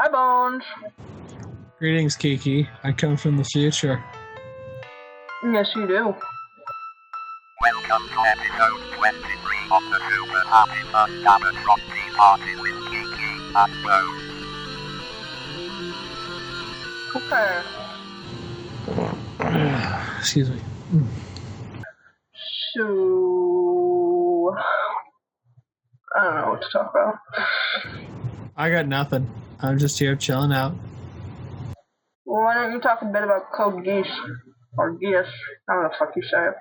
Hi, Bones. Greetings, Kiki. I come from the future. Yes, you do. Welcome to episode 23 of the Super Happy First Gamma Frosty Party with Kiki and Bones. Okay. Excuse me. So, I don't know what to talk about. I got nothing. I'm just here chilling out. Well, why don't you talk a bit about Code Geass? Or Geass. I don't know the fuck you say it.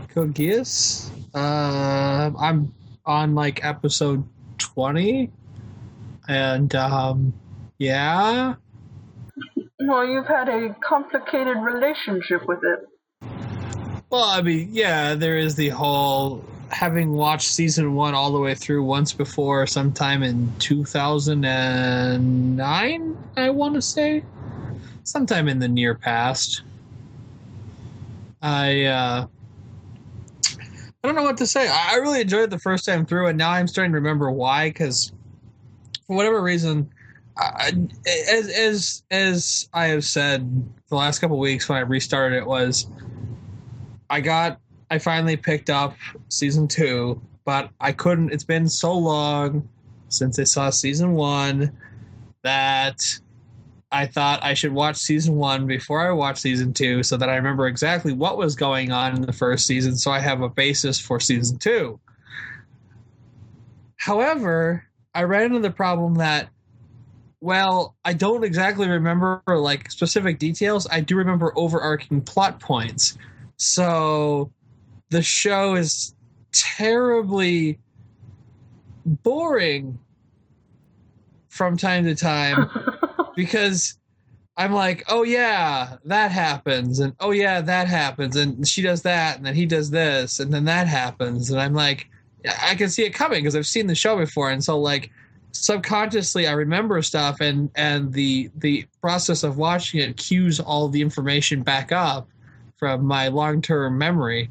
Code Geass? I'm on like episode 20. And, yeah. Well, you've had a complicated relationship with it. Well, I mean, yeah, there is the whole having watched season 1 all the way through once before, sometime in 2009, I want to say. Sometime in the near past. I don't know what to say. I really enjoyed it the first time through, and now I'm starting to remember why, because for whatever reason, as I have said the last couple of weeks when I restarted it, was I finally picked up season 2, but I couldn't. It's been so long since I saw season 1 that I thought I should watch season 1 before I watch season 2 so that I remember exactly what was going on in the first season, so I have a basis for season 2. However, I ran into the problem that, well, I don't exactly remember like specific details. I do remember overarching plot points. So the show is terribly boring from time to time because I'm like, oh yeah, that happens, and oh yeah, that happens, and she does that, and then he does this, and then that happens, and I'm like, I can see it coming because I've seen the show before, and so like subconsciously I remember stuff, and the process of watching it cues all the information back up from my long-term memory.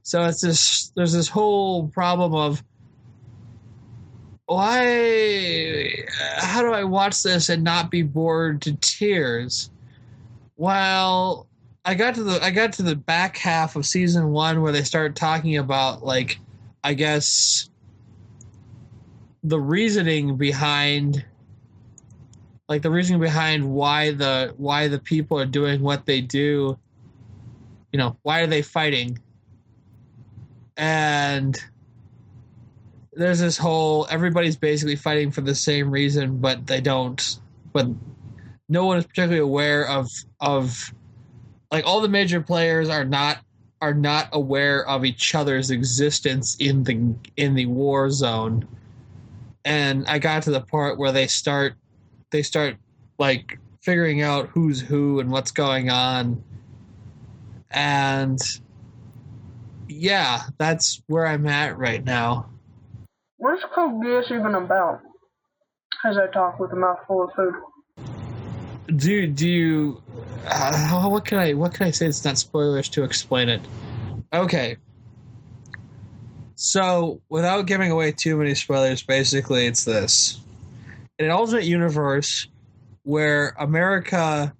So there's this whole problem of how do I watch this and not be bored to tears? Well, I got to the back half of season 1 where they started talking about, like, I guess the reasoning behind why the people are doing what they do. You know, why are they fighting? And there's this whole, everybody's basically fighting for the same reason, but no one is particularly aware of like, all the major players are not aware of each other's existence in the war zone. And I got to the part where they start like figuring out who's who and what's going on. And yeah, that's where I'm at right now. What's Code Geass even about? As I talk with a mouthful of food. Do you what can I say it's not spoilers to explain it? Okay. So, without giving away too many spoilers, basically it's this. In an alternate universe where America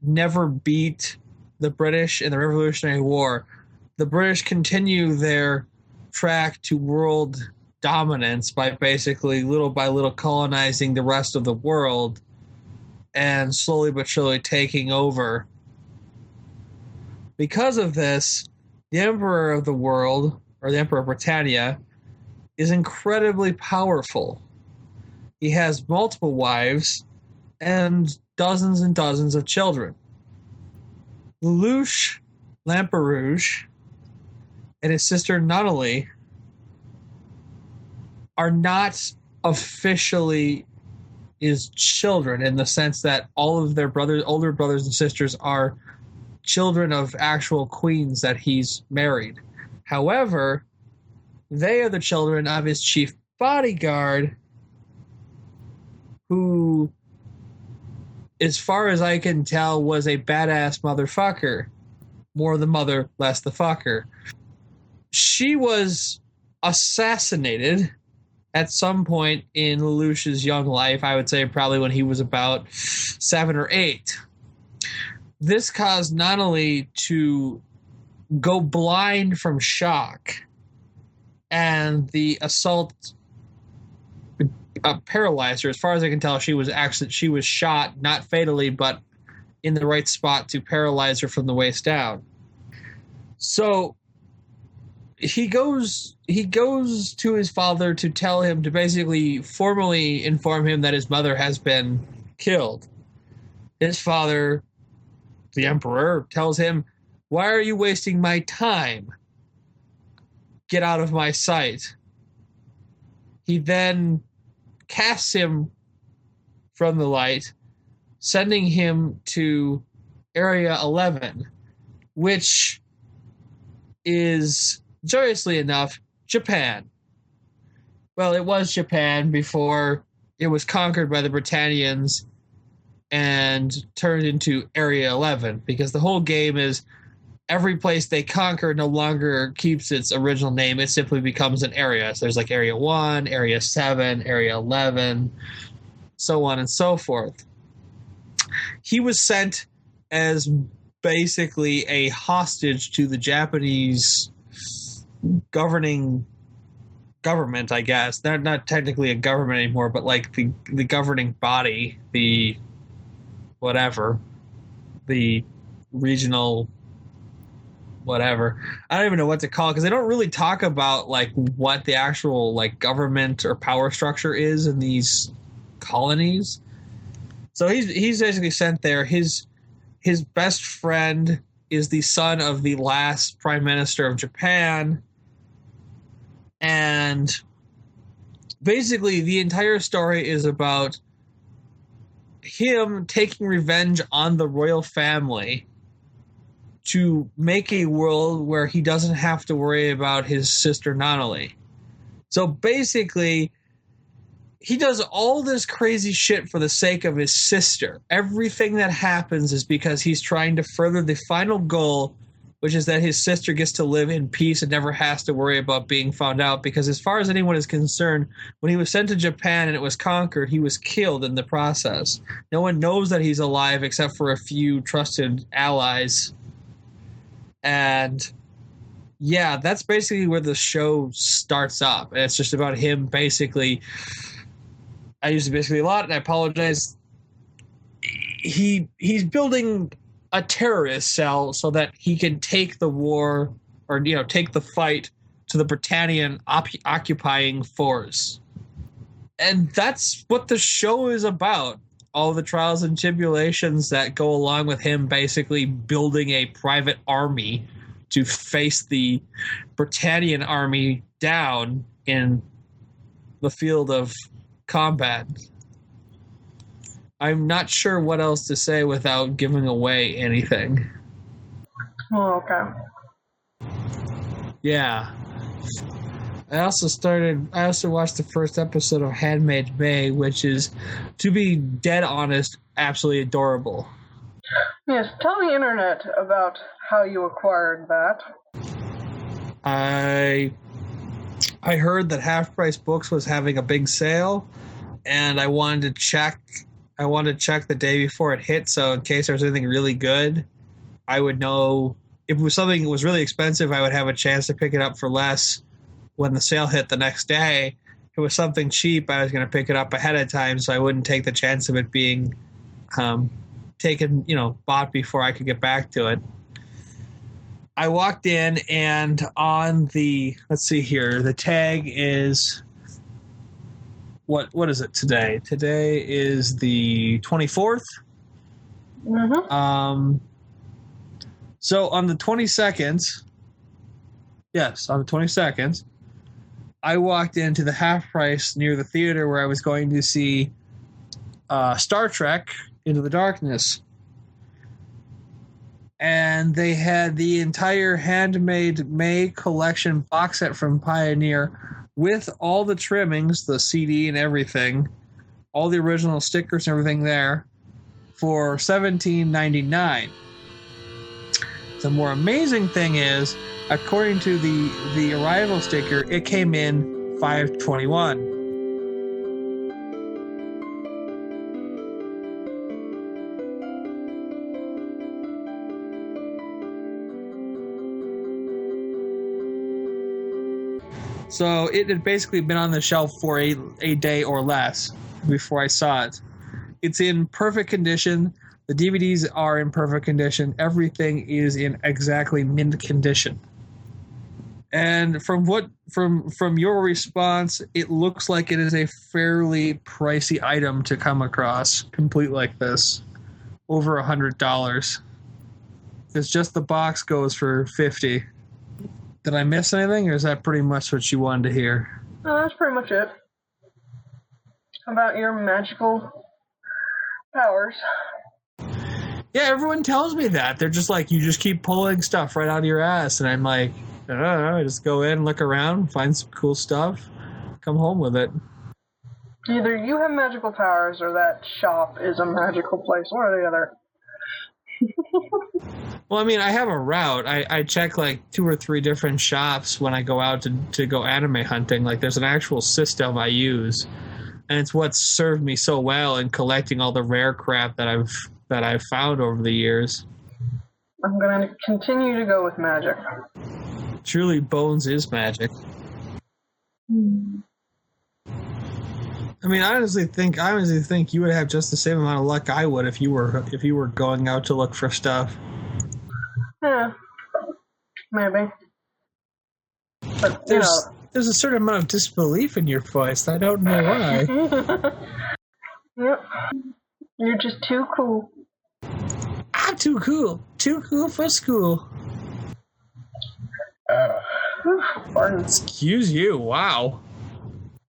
never beat the British in the Revolutionary War, the British continue their track to world dominance by basically little by little colonizing the rest of the world and slowly but surely taking over. Because of this, the Emperor of the world, or the Emperor of Britannia, is incredibly powerful. He has multiple wives and dozens of children. Lelouch Lamperouge and his sister Nunnally are not officially his children, in the sense that all of their older brothers and sisters are children of actual queens that he's married. However, they are the children of his chief bodyguard, who, as far as I can tell, was a badass motherfucker. More the mother, less the fucker. She was assassinated at some point in Lelouch's young life, I would say probably when he was about 7 or 8. This caused Nonnelly to go blind from shock, and the assault paralyzed her. As far as I can tell, she was shot, not fatally, but in the right spot to paralyze her from the waist down. So he goes to his father to tell him, to basically formally inform him that his mother has been killed. His father, the Emperor, tells him, "Why are you wasting my time? Get out of my sight." He then casts him from the light, sending him to Area 11, which is, joyously enough, Japan. Well, it was Japan before it was conquered by the Britannians and turned into Area 11, because the whole game is every place they conquer no longer keeps its original name. It simply becomes an area. So there's like Area 1, Area 7, Area 11, so on and so forth. He was sent as basically a hostage to the Japanese governing government, I guess. They're not technically a government anymore, but like the governing body, the whatever, the regional whatever. I don't even know what to call it, because they don't really talk about like what the actual like government or power structure is in these colonies. So he's basically sent there. His best friend is the son of the last prime minister of Japan, and basically the entire story is about him taking revenge on the royal family to make a world where he doesn't have to worry about his sister Nonnelly. So basically, he does all this crazy shit for the sake of his sister. Everything that happens is because he's trying to further the final goal, which is that his sister gets to live in peace and never has to worry about being found out. Because as far as anyone is concerned, when he was sent to Japan and it was conquered, he was killed in the process. No one knows that he's alive except for a few trusted allies. And yeah, that's basically where the show starts up. And it's just about him basically... I use it basically a lot, and I apologize. He's building a terrorist cell so that he can take the war, or take the fight to the Britannian occupying force. And that's what the show is about. All the trials and tribulations that go along with him basically building a private army to face the Britannian army down in the field of combat. I'm not sure what else to say without giving away anything. Oh, okay. Yeah. I also watched the first episode of Handmaid's May, which is, to be dead honest, absolutely adorable. Yes, tell the internet about how you acquired that. I heard that Half Price Books was having a big sale, and I wanted to check the day before it hit, so in case there was anything really good, I would know. If it was something that was really expensive, I would have a chance to pick it up for less when the sale hit the next day. If it was something cheap, I was going to pick it up ahead of time, so I wouldn't take the chance of it being bought before I could get back to it. I walked in, and on the, let's see here, the tag is, what is it today? Today is the 24th. Mm-hmm. So on the 22nd, I walked into the Half Price near the theater where I was going to see Star Trek Into the Darkness. And they had the entire Handmaid May collection box set from Pioneer with all the trimmings, the CD and everything, all the original stickers and everything there, for $17.99. The more amazing thing is, according to the arrival sticker, it came in $5.21. So it had basically been on the shelf for a day or less before I saw it. It's in perfect condition. The DVDs are in perfect condition. Everything is in exactly mint condition. And from your response, it looks like it is a fairly pricey item to come across, complete like this, over $100. It's just the box goes for $50. Did I miss anything, or is that pretty much what you wanted to hear? No, that's pretty much it. How about your magical powers? Yeah, everyone tells me that. They're just like, you just keep pulling stuff right out of your ass. And I'm like, I don't know, I just go in, look around, find some cool stuff, come home with it. Either you have magical powers or that shop is a magical place. One or the other. Well, I mean, I have a route. I check like 2 or 3 different shops when I go out to go anime hunting. Like, there's an actual system I use. And it's what's served me so well in collecting all the rare crap that I've found over the years. I'm going to continue to go with magic. Truly, Bones is magic. I mean, I honestly think you would have just the same amount of luck I would if you were going out to look for stuff. Yeah, maybe. But there's a certain amount of disbelief in your voice. I don't know why. Yep, you're just too cool. I'm too cool. Too cool for school. Pardon. Excuse you. Wow.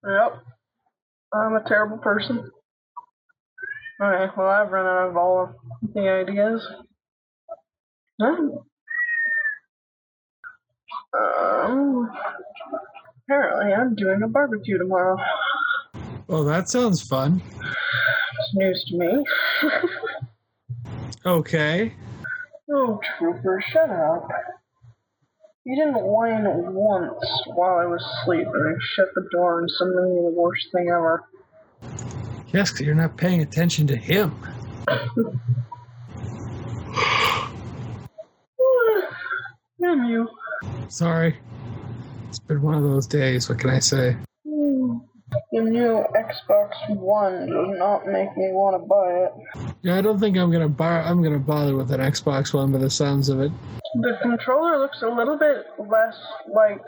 Yep. I'm a terrible person. Alright, well, I've run out of all of the ideas. Apparently I'm doing a barbecue tomorrow. Oh, that sounds fun. It's news to me. Okay. Oh, Trooper, shut up. You didn't whine once while I was asleep, and I shut the door and suddenly the worst thing ever. Yes, because you're not paying attention to him. Meow. Sorry. It's been one of those days. What can I say? The new Xbox One does not make me want to buy it. Yeah, I don't think I'm gonna bother with an Xbox One by the sounds of it. The controller looks a little bit less like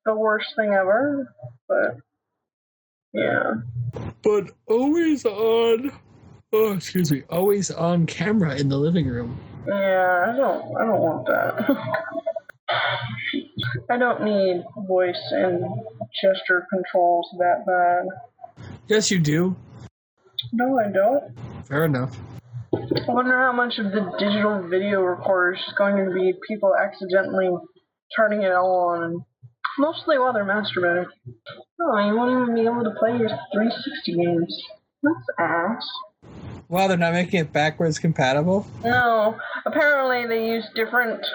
the worst thing ever, but yeah. But always on. Oh, excuse me. Always on camera in the living room. Yeah, I don't want that. I don't need voice and gesture controls that bad. Yes, you do. No, I don't. Fair enough. I wonder how much of the digital video recorder is going to be people accidentally turning it on, mostly while they're masturbating. Oh, you won't even be able to play your 360 games. That's ass. Wow, they're not making it backwards compatible? No, apparently they use different...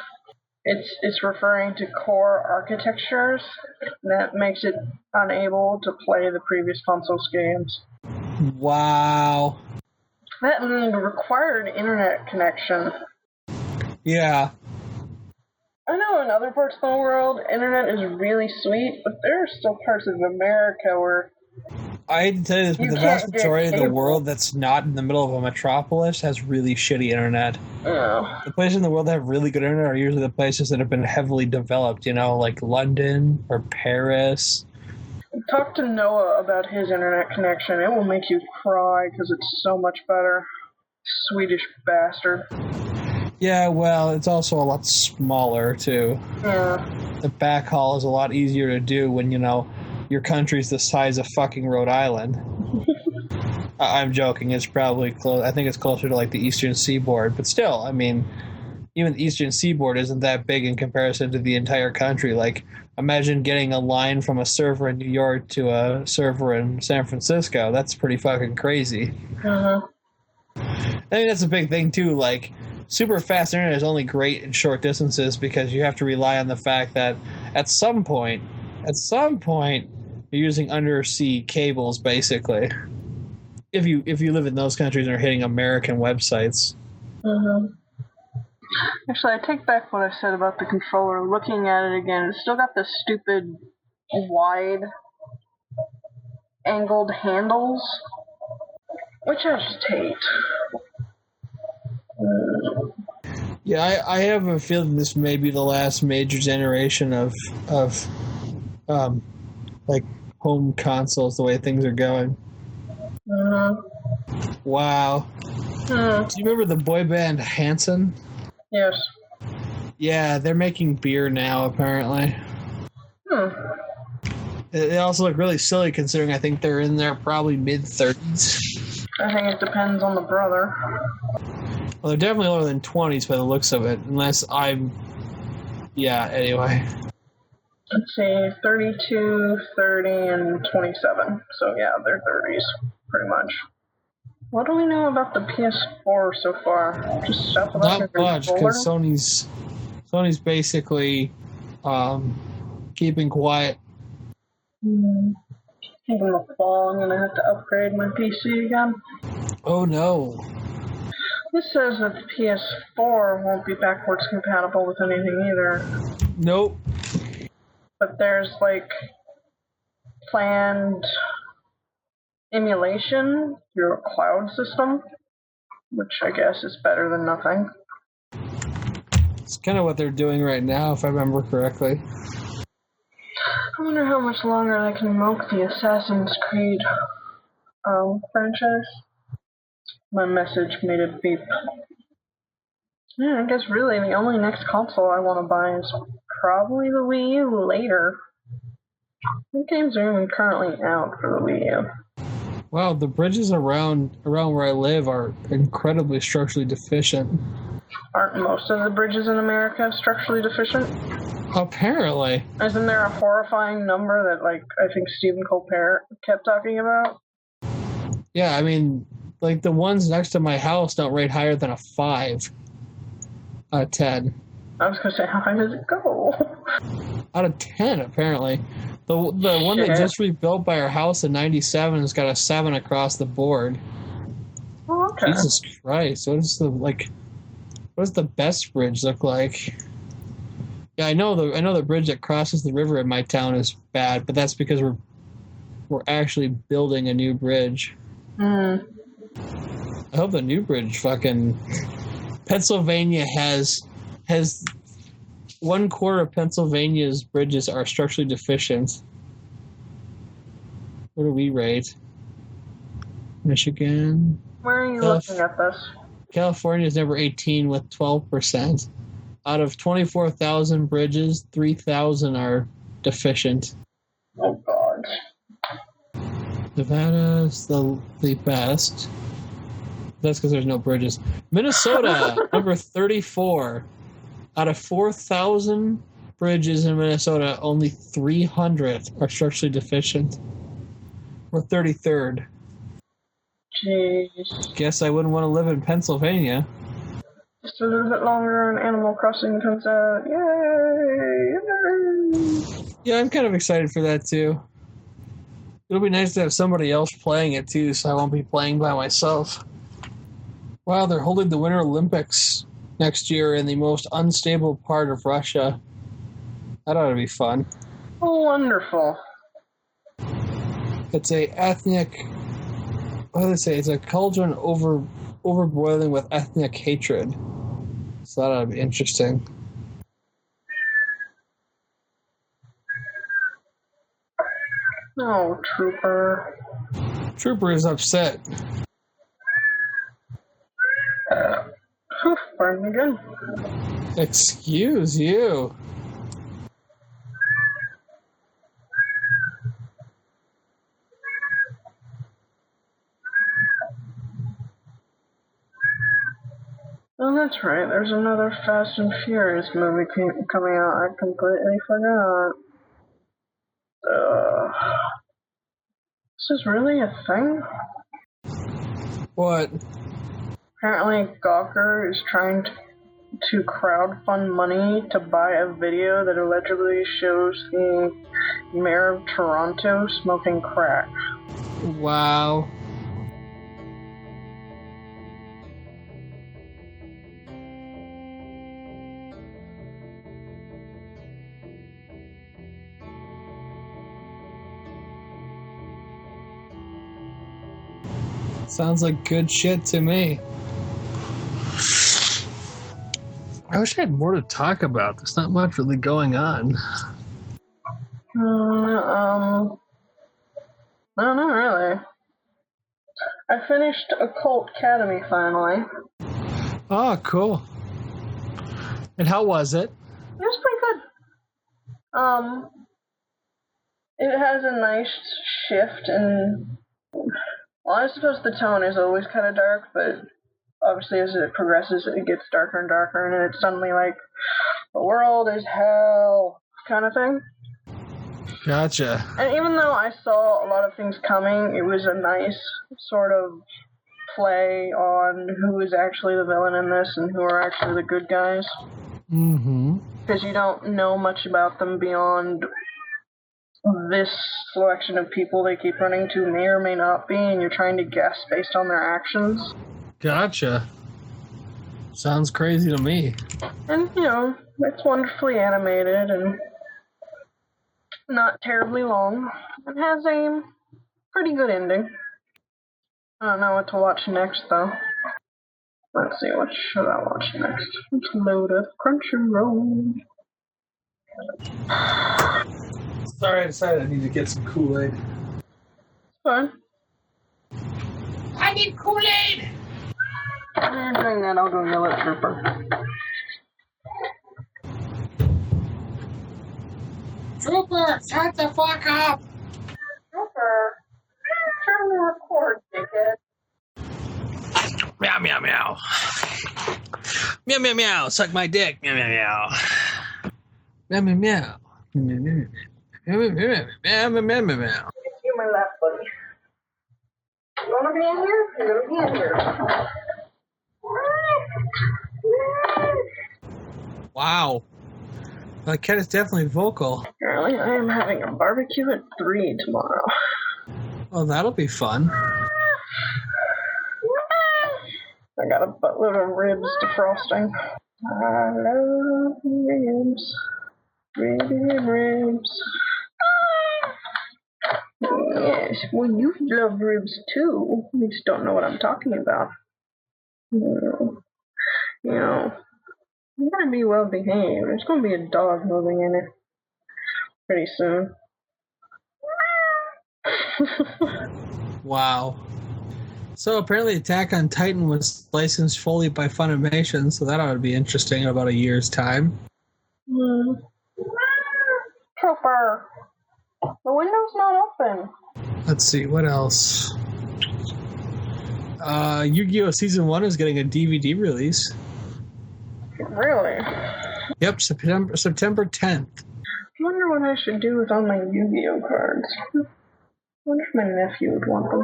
It's referring to core architectures that makes it unable to play the previous console's games. Wow. That and the required internet connection. Yeah. I know in other parts of the world, internet is really sweet, but there are still parts of America where... I hate to tell you this, but the vast majority of the world that's not in the middle of a metropolis has really shitty internet. Oh. The places in the world that have really good internet are usually the places that have been heavily developed, like London or Paris. Talk to Noah about his internet connection. It will make you cry because it's so much better. Swedish bastard. Yeah, well, it's also a lot smaller, too. Yeah. The backhaul is a lot easier to do when, your country's the size of fucking Rhode Island. I'm joking. It's probably close. I think it's closer to, the Eastern Seaboard. But still, I mean, even the Eastern Seaboard isn't that big in comparison to the entire country. Imagine getting a line from a server in New York to a server in San Francisco. That's pretty fucking crazy. Uh-huh. I think that's a big thing, too. Super fast internet is only great in short distances because you have to rely on the fact that at some point, you're using undersea cables, basically. If you live in those countries and are hitting American websites. Mm-hmm. Actually, I take back what I said about the controller. Looking at it again, it's still got the stupid wide angled handles, which I just hate. Yeah, I have a feeling this may be the last major generation of like home consoles. The way things are going. Wow. Do you remember the boy band Hanson? Yes. Yeah, they're making beer now, apparently. They also look really silly considering I think they're in their probably mid-30s. I think it depends on the brother. Well, they're definitely older than 20s by the looks of it, unless I'm... Yeah, anyway. Let's see, 32, 30, and 27. So yeah, they're 30s, pretty much. What do we know about the PS4 so far? Just stuff about Not much, because Sony's basically keeping quiet. I think in the fall I'm gonna have to upgrade my PC again. Oh no. This says that the PS4 won't be backwards compatible with anything either. Nope. But there's like planned emulation through a cloud system, which I guess is better than nothing. It's kind of what they're doing right now, if I remember correctly. I wonder how much longer I can milk the Assassin's Creed franchise. My message made it beep. Yeah, I guess really the only next console I want to buy is probably the Wii U later. What games are even currently out for the Wii U? Wow, the bridges around where I live are incredibly structurally deficient. Aren't most of the bridges in America structurally deficient? Apparently. Isn't there a horrifying number that, like, I think Stephen Colbert kept talking about? Yeah, I mean, like, the ones next to my house don't rate higher than a 5 out of 10. I was going to say, how high does it go? Out of 10, apparently. The one that just rebuilt by our house in 97 has got a 7 across the board. Oh, okay. Jesus Christ, what does the best bridge look like? Yeah, I know the bridge that crosses the river in my town is bad, but that's because we're actually building a new bridge. I hope the new bridge fucking... Pennsylvania has 1/4 of Pennsylvania's bridges are structurally deficient. What do we rate? Michigan. Where are you looking at this? California is number 18 with 12%. Out of 24,000 bridges, 3,000 are deficient. Oh, God. Nevada's the best. That's because there's no bridges. Minnesota, number 34. Out of 4,000 bridges in Minnesota, only 300 are structurally deficient. We're 33rd. Jeez. Guess I wouldn't want to live in Pennsylvania. Just a little bit longer and Animal Crossing comes out. Yay! Yay! Yeah, I'm kind of excited for that too. It'll be nice to have somebody else playing it too, so I won't be playing by myself. Wow, they're holding the Winter Olympics next year in the most unstable part of Russia. That ought to be fun. Wonderful. It's a ethnic... What do they say? It's a cauldron overboiling with ethnic hatred. So that ought to be interesting. Oh, Trooper. Trooper is upset. Pardon me again. Excuse you. Oh, that's right. There's another Fast and Furious movie coming out. I completely forgot. This is really a thing? What? Apparently, Gawker is trying to crowdfund money to buy a video that allegedly shows the mayor of Toronto smoking crack. Wow. Sounds like good shit to me. I wish I had more to talk about. There's not much really going on. I don't know, really. I finished Occult Academy finally. Oh, cool. And how was it? It was pretty good. It has a nice shift in... Well, I suppose the tone is always kind of dark, but obviously as it progresses, it gets darker and darker, and it's suddenly like, the world is hell kind of thing. Gotcha. And even though I saw a lot of things coming, it was a nice sort of play on who is actually the villain in this and who are actually the good guys. Mm-hmm. Because you don't know much about them beyond this selection of people they keep running to may or may not be, and you're trying to guess based on their actions. Gotcha. Sounds crazy to me. And, you know, it's wonderfully animated and not terribly long. It has a pretty good ending. I don't know what to watch next, though. Let's see, what should I watch next? Let's load up Crunchyroll. Sorry, I decided I need to get some Kool-Aid. Fine. I need Kool-Aid! While you're doing that, I'll go yell at Trooper. Trooper, shut the fuck up! Trooper, turn the record, dickhead. Meow, meow, meow. Meow, meow, meow. Suck my dick. Meow, meow, meow. Meow, meow, meow. Meow, meow, meow. Meow, meow, meow, meow, meow, meow, meow. You my lap, buddy. You wanna be in here? You're gonna be in here. Wow. That cat is definitely vocal. Apparently, I am having a barbecue at 3 tomorrow. Oh, that'll be fun. I got a buttload of ribs defrosting. I love ribs. Ribs. Yes, well, you love ribs too. You just don't know what I'm talking about. You know, you gotta be well behaved. There's gonna be a dog moving in it pretty soon. Wow. So apparently Attack on Titan was licensed fully by Funimation, so that ought to be interesting in about a year's time. Trooper, the window's not open. Let's see, what else? Yu-Gi-Oh! Season 1 is getting a DVD release. Really? Yep, September 10th. I wonder what I should do with all my Yu-Gi-Oh cards. I wonder if my nephew would want them.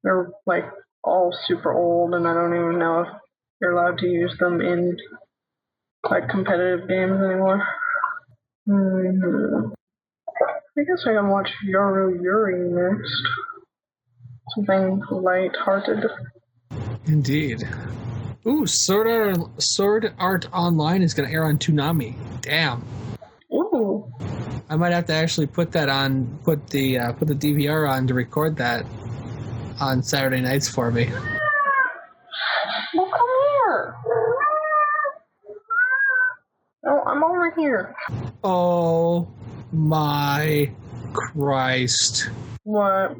They're, like, all super old, and I don't even know if you're allowed to use them in, like, competitive games anymore. I guess I can watch Yoru Yuri next. Something light-hearted. Indeed. Ooh, Sword Art Online is going to air on Toonami. Damn. Ooh. I might have to actually put the DVR on to record that on Saturday nights for me. Well, come here. Oh, I'm over here. Oh my Christ. What?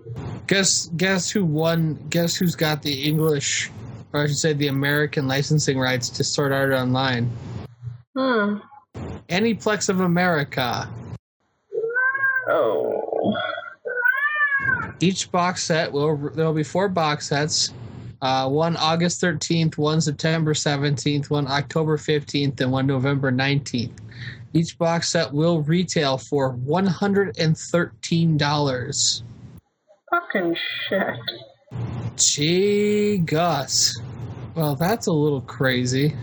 Guess who won? Guess who's got the English, or I should say the American licensing rights to Sword Art Online? Aniplex of America. Oh. Each box set there'll be 4 box sets. One August 13th, one September 17th, one October 15th, and one November 19th. Each box set will retail for $113. Fucking shit. Gee Gus. Well, that's a little crazy.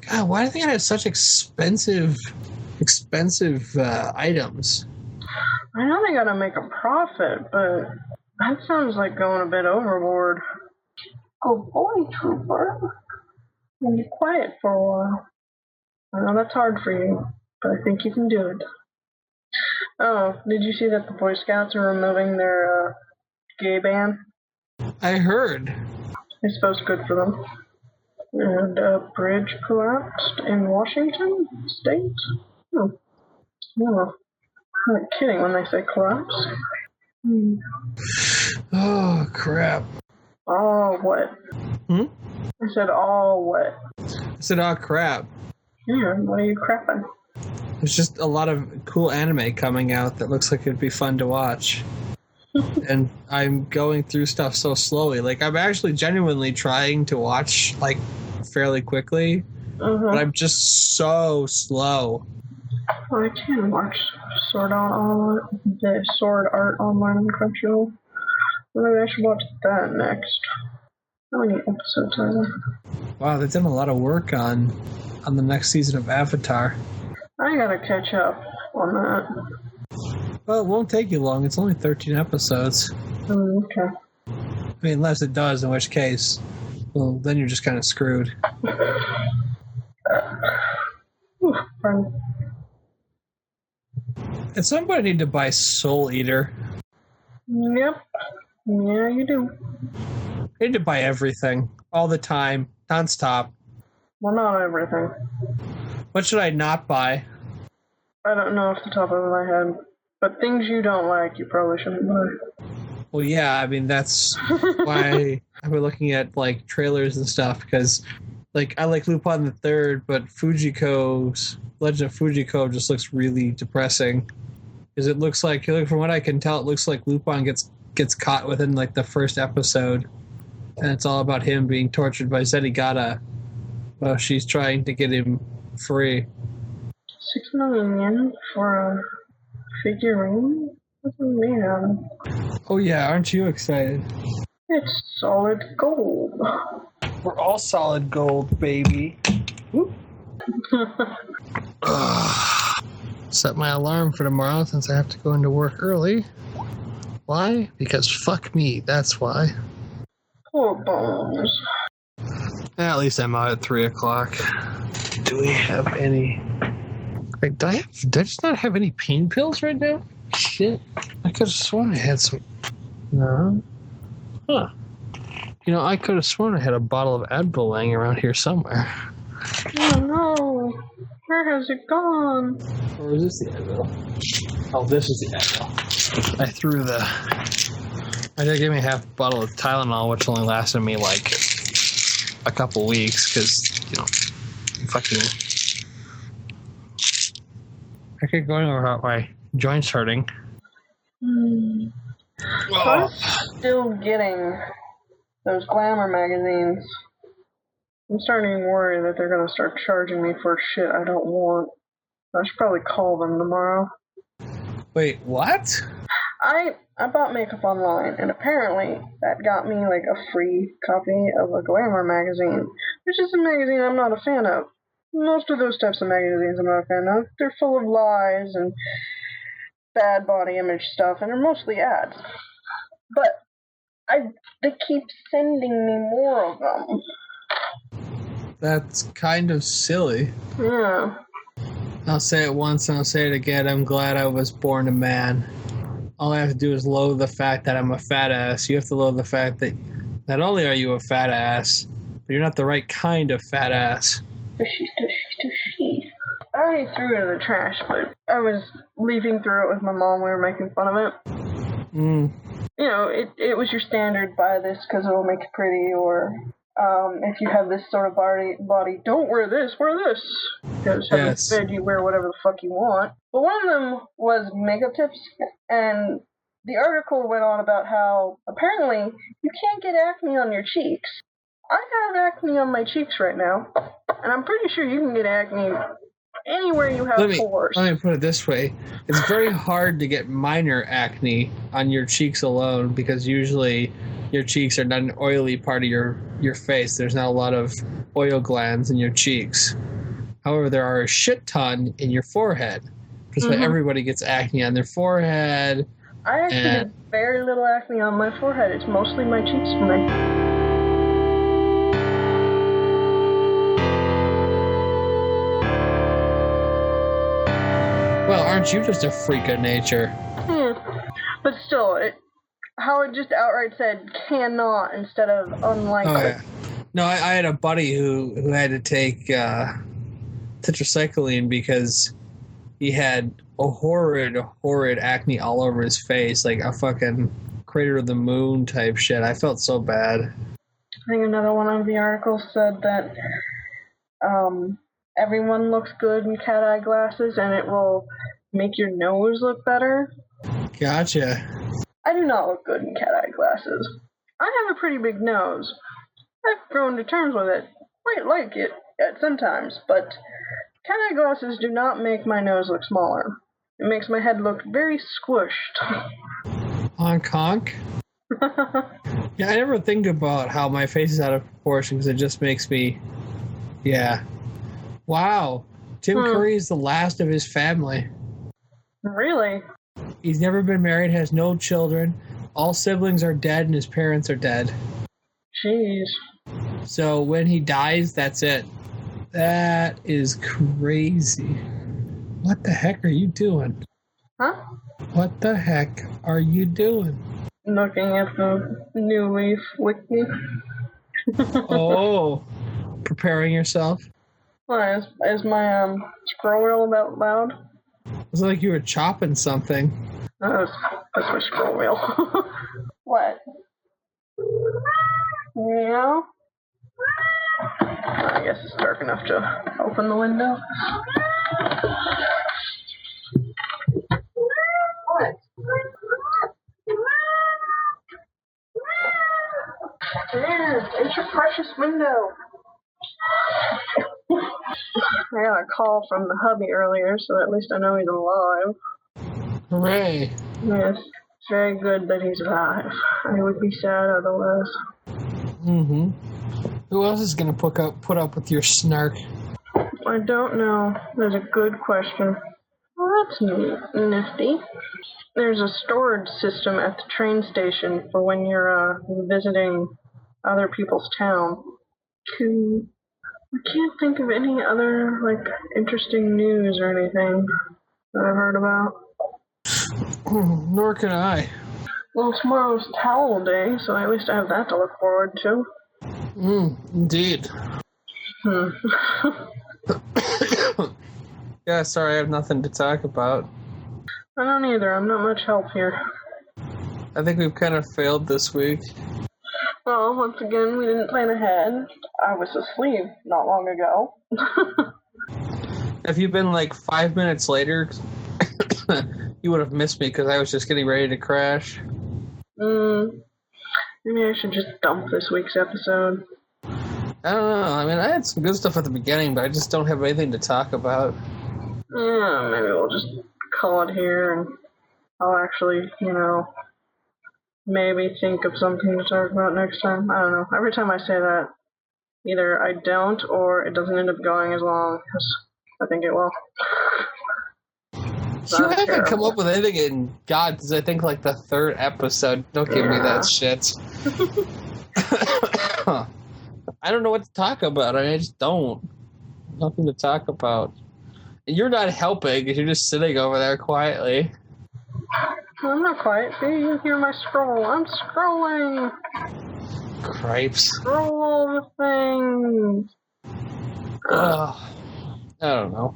God, why do they have such expensive items? I know they gotta make a profit, but that sounds like going a bit overboard. Good boy, Trooper. Be quiet for a while. I know that's hard for you, but I think you can do it. Oh, did you see that the Boy Scouts are removing their gay ban? I heard. I suppose good for them. And a bridge collapsed in Washington State? Oh. Yeah. I'm not kidding when they say collapse. Oh, crap. Oh, what? Hmm? I said, oh, what? I said, oh, crap. Yeah, what are you crapping? There's just a lot of cool anime coming out that looks like it'd be fun to watch. And I'm going through stuff so slowly. Like, I'm actually genuinely trying to watch, like, fairly quickly. But I'm just so slow. I can watch Sword Art Online on Crunchyroll. Maybe I should watch that next. How many episodes are there? Wow, they've done a lot of work on the next season of Avatar. I gotta catch up on that. Well, it won't take you long. It's only 13 episodes. Okay. I mean, unless it does, in which case, well, then you're just kind of screwed. At some point, I need to buy Soul Eater. Yep. Yeah, you do. I need to buy everything, all the time, nonstop. Well, not everything. What should I not buy? I don't know off the top of my head. But things you don't like, you probably shouldn't buy. Well, yeah, I mean, that's why I've been looking at, like, trailers and stuff, because, like, I like Lupin the Third, but Fujiko's Legend of Fujiko just looks really depressing. Because it looks like, from what I can tell, it looks like Lupin gets caught within, like, the first episode. And it's all about him being tortured by Zenigata while she's trying to get him free. 6 million yen for a figurine? What's it made out of? Oh yeah, aren't you excited? It's solid gold. We're all solid gold, baby. Whoop. Set my alarm for tomorrow since I have to go into work early. Why? Because fuck me, that's why. Poor bones. At least I'm out at 3 o'clock. Do we have any... Wait, did I just not have any pain pills right now? Shit. I could have sworn I had some... No. Huh. You know, I could have sworn I had a bottle of Advil laying around here somewhere. Oh no. Where has it gone? Or is this the Advil? Oh, this is the Advil. I threw they gave me half a bottle of Tylenol, which only lasted me like a couple weeks, because, you know, fucking... I keep going about my joints hurting. I'm still getting those glamour magazines. I'm starting to worry that they're going to start charging me for shit I don't want. I should probably call them tomorrow. Wait, what? I bought makeup online, and apparently that got me like a free copy of a glamour magazine, which is a magazine I'm not a fan of. Most of those types of magazines I'm not a fan of. They're full of lies and bad body image stuff, and they're mostly ads. But they keep sending me more of them. That's kind of silly. Yeah. I'll say it once and I'll say it again. I'm glad I was born a man. All I have to do is loathe the fact that I'm a fat ass. You have to loathe the fact that not only are you a fat ass, but you're not the right kind of fat ass. Tushy. I already threw it in the trash, but I was leafing through it with my mom. We were making fun of it. You know, it was your standard, buy this because it'll make you pretty, or if you have this sort of body, don't wear this, wear this. Because heaven forbid you wear whatever the fuck you want. But one of them was makeup tips, and the article went on about how apparently you can't get acne on your cheeks. I have acne on my cheeks right now, and I'm pretty sure you can get acne anywhere you have pores. Let me put it this way. It's very hard to get minor acne on your cheeks alone, because usually your cheeks are not an oily part of your face. There's not a lot of oil glands in your cheeks. However, there are a shit ton in your forehead. Because everybody gets acne on their forehead. I actually get very little acne on my forehead. It's mostly my cheeks for me. Well, aren't you just a freak of nature? But still, how it just outright said cannot instead of unlikely. Oh, yeah. No, I had a buddy who had to take tetracycline because he had a horrid acne all over his face, like a fucking crater of the moon type shit. I felt so bad. I think another one of the articles said that everyone looks good in cat-eye glasses and it will make your nose look better. Gotcha. I do not look good in cat-eye glasses. I have a pretty big nose. I've grown to terms with it. Quite like it at sometimes, but cat-eye glasses do not make my nose look smaller. It makes my head look very squished. Honk honk. Yeah, I never think about how my face is out of proportion because it just makes me... Yeah. Wow. Tim Curry is the last of his family. Really? He's never been married, has no children. All siblings are dead and his parents are dead. Jeez. So when he dies, that's it. That is crazy. What the heck are you doing? Huh? What the heck are you doing? Looking at the New Leaf wiki. Oh, preparing yourself? Why, is my scroll wheel about loud? It was like you were chopping something. That's my scroll wheel. What? Yeah? I guess it's dark enough to open the window. What? Yeah, it's your precious window. I got a call from the hubby earlier, so at least I know he's alive. Hooray. Yes, it's very good that he's alive. I would be sad otherwise. Mm-hmm. Who else is going to put up with your snark? I don't know. That's a good question. Well, that's nifty. There's a storage system at the train station for when you're visiting other people's town. I can't think of any other, interesting news or anything that I've heard about. Nor can I. Well, tomorrow's towel day, so at least I have that to look forward to. Indeed. Yeah, sorry, I have nothing to talk about. I don't either. I'm not much help here. I think we've kind of failed this week. Well, once again, we didn't plan ahead. I was asleep not long ago. If you'd been 5 minutes later, you would have missed me because I was just getting ready to crash. Maybe I should just dump this week's episode. I don't know. I mean, I had some good stuff at the beginning, but I just don't have anything to talk about. Yeah, maybe we'll just call it here and I'll actually, maybe think of something to talk about next time. I don't know. Every time I say that, either I don't or it doesn't end up going as long as I think it will. You haven't come up with anything in God, because I think the third episode. Don't give me that shit. I don't know what to talk about. I just don't. Nothing to talk about. And you're not helping because you're just sitting over there quietly. I'm not quiet. See, you hear my scroll. I'm scrolling. Cripes. Scroll all the things. I don't know.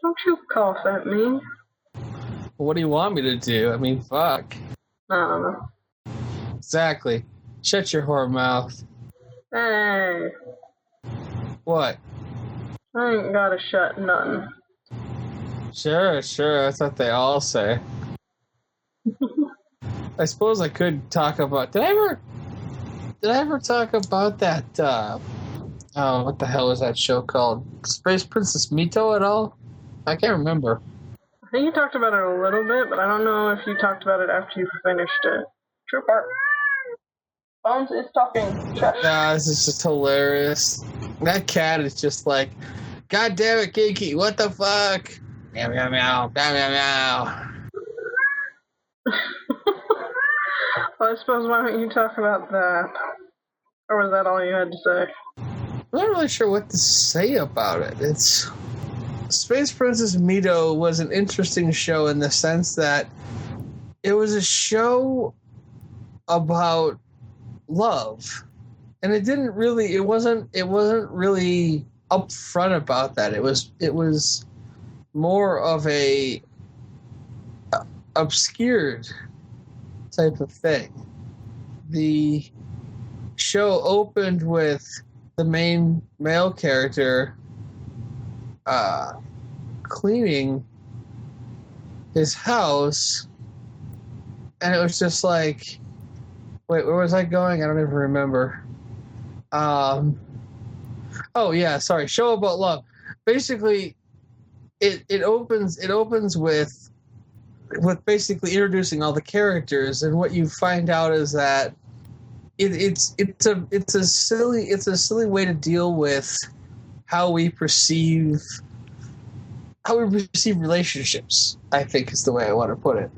Don't you cough at me. What do you want me to do? I mean, fuck. I don't know. Exactly. Shut your whore mouth. Hey. What? I ain't gotta shut nothing. Sure. That's what they all say. I suppose I could talk about... Did I ever talk about that, what the hell is that show called? Space Princess Mito at all? I can't remember. I think you talked about it a little bit, but I don't know if you talked about it after you finished it. True part. Bones is talking. Nah, this is just hilarious. That cat is just like, God damn it, Kiki, what the fuck? Meow, meow, meow, meow, meow, meow. Well, I suppose why don't you talk about that? Or was that all you had to say? I'm not really sure what to say about it. Space Princess Mito was an interesting show in the sense that it was a show about love, and it wasn't really upfront about that. It was more of a obscured type of thing. The show opened with the main male character cleaning his house, and it was just like, wait, where was I going? I don't even remember. Oh yeah, sorry. Show about love. Basically, it opens with basically introducing all the characters, and what you find out is that it's a silly way to deal with how we perceive relationships, I think is the way I want to put it.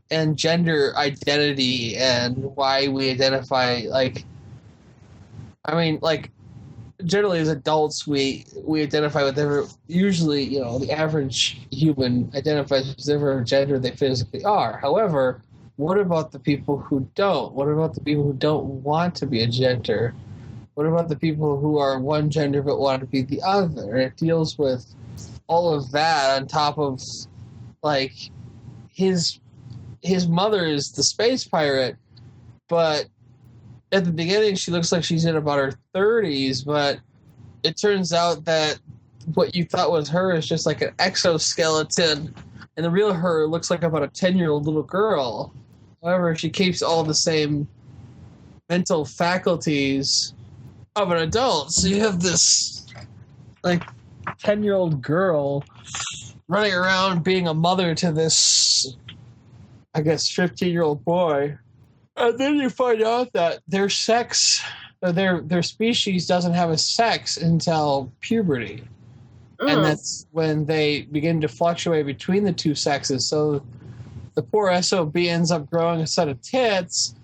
And gender identity and why we identify, generally as adults we identify with whatever, usually, the average human identifies with whatever gender they physically are. However, what about the people who don't? What about the people who don't want to be a gender? What about the people who are one gender but want to be the other? And it deals with all of that on top of, his mother is the space pirate, but at the beginning she looks like she's in about her 30s, but it turns out that what you thought was her is just like an exoskeleton, and the real her looks like about a 10-year-old little girl. However, she keeps all the same mental faculties of an adult. So you have this 10-year-old girl running around being a mother to this, I guess, 15-year-old boy. And then you find out that their sex, or their species doesn't have a sex until puberty. And that's when they begin to fluctuate between the two sexes. So the poor SOB ends up growing a set of tits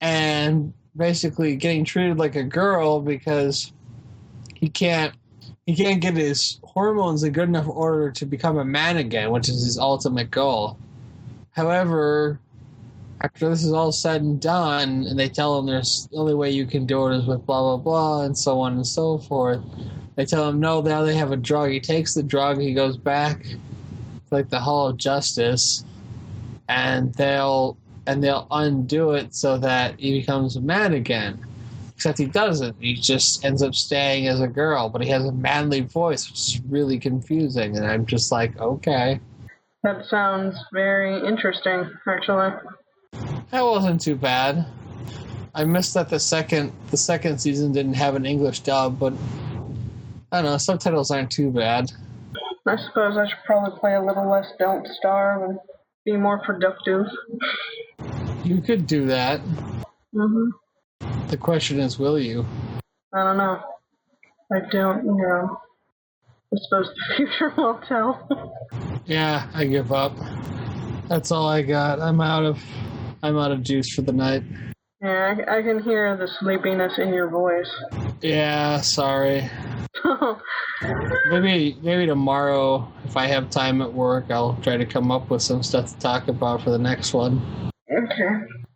and basically getting treated like a girl because he can't get his hormones in good enough order to become a man again, which is his ultimate goal. However, after this is all said and done, and they tell him the only way you can do it is with blah, blah, blah, and so on and so forth, they tell him, no, now they have a drug. He takes the drug, he goes back to the Hall of Justice, and they'll undo it so that he becomes a man again. Except he doesn't. He just ends up staying as a girl, but he has a manly voice, which is really confusing, and I'm just like, okay. That sounds very interesting, actually. That wasn't too bad. I missed that the second season didn't have an English dub, but I don't know, subtitles aren't too bad. I suppose I should probably play a little less Don't Starve and be more productive. You could do that. Mm-hmm. The question is, will you? I don't know. I don't know. I suppose the future will tell. Yeah, I give up. That's all I got. I'm out of juice for the night. Yeah, I can hear the sleepiness in your voice. Yeah, sorry. Maybe tomorrow, if I have time at work, I'll try to come up with some stuff to talk about for the next one. Okay.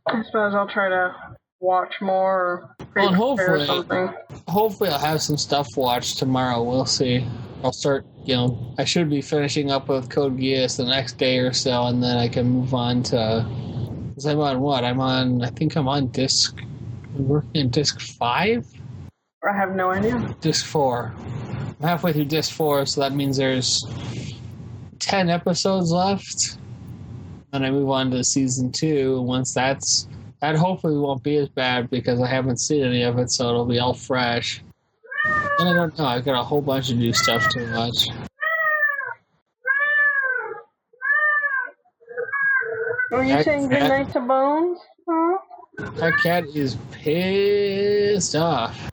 I suppose I'll try to watch more or hopefully, something. Hopefully I'll have some stuff watched tomorrow. We'll see. I'll start, I should be finishing up with Code Geass the next day or so, and then I can move on to... Because I'm on what? I think I'm on disc... I'm working on disc 5? I have no idea. Disc 4. I'm halfway through disc 4, so that means there's 10 episodes left. Then I move on to season 2. Once that hopefully won't be as bad because I haven't seen any of it, so it'll be all fresh. And I don't know, I've got a whole bunch of new stuff to watch. Were you saying goodnight to Bones? Huh? That cat is pissed off.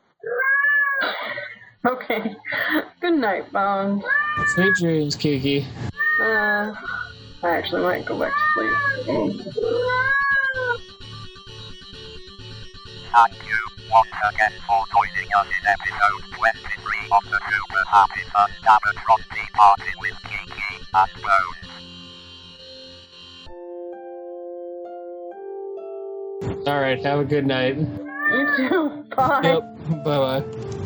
Okay. Good night, Bones. Sweet dreams, Kiki. I actually might go back to sleep. Thank you once again for joining us in episode 23 of the Super Happy Fun Gamatron Tea Party with Kiki and Bones. All right, have a good night. You too. Bye. Yep. Bye bye.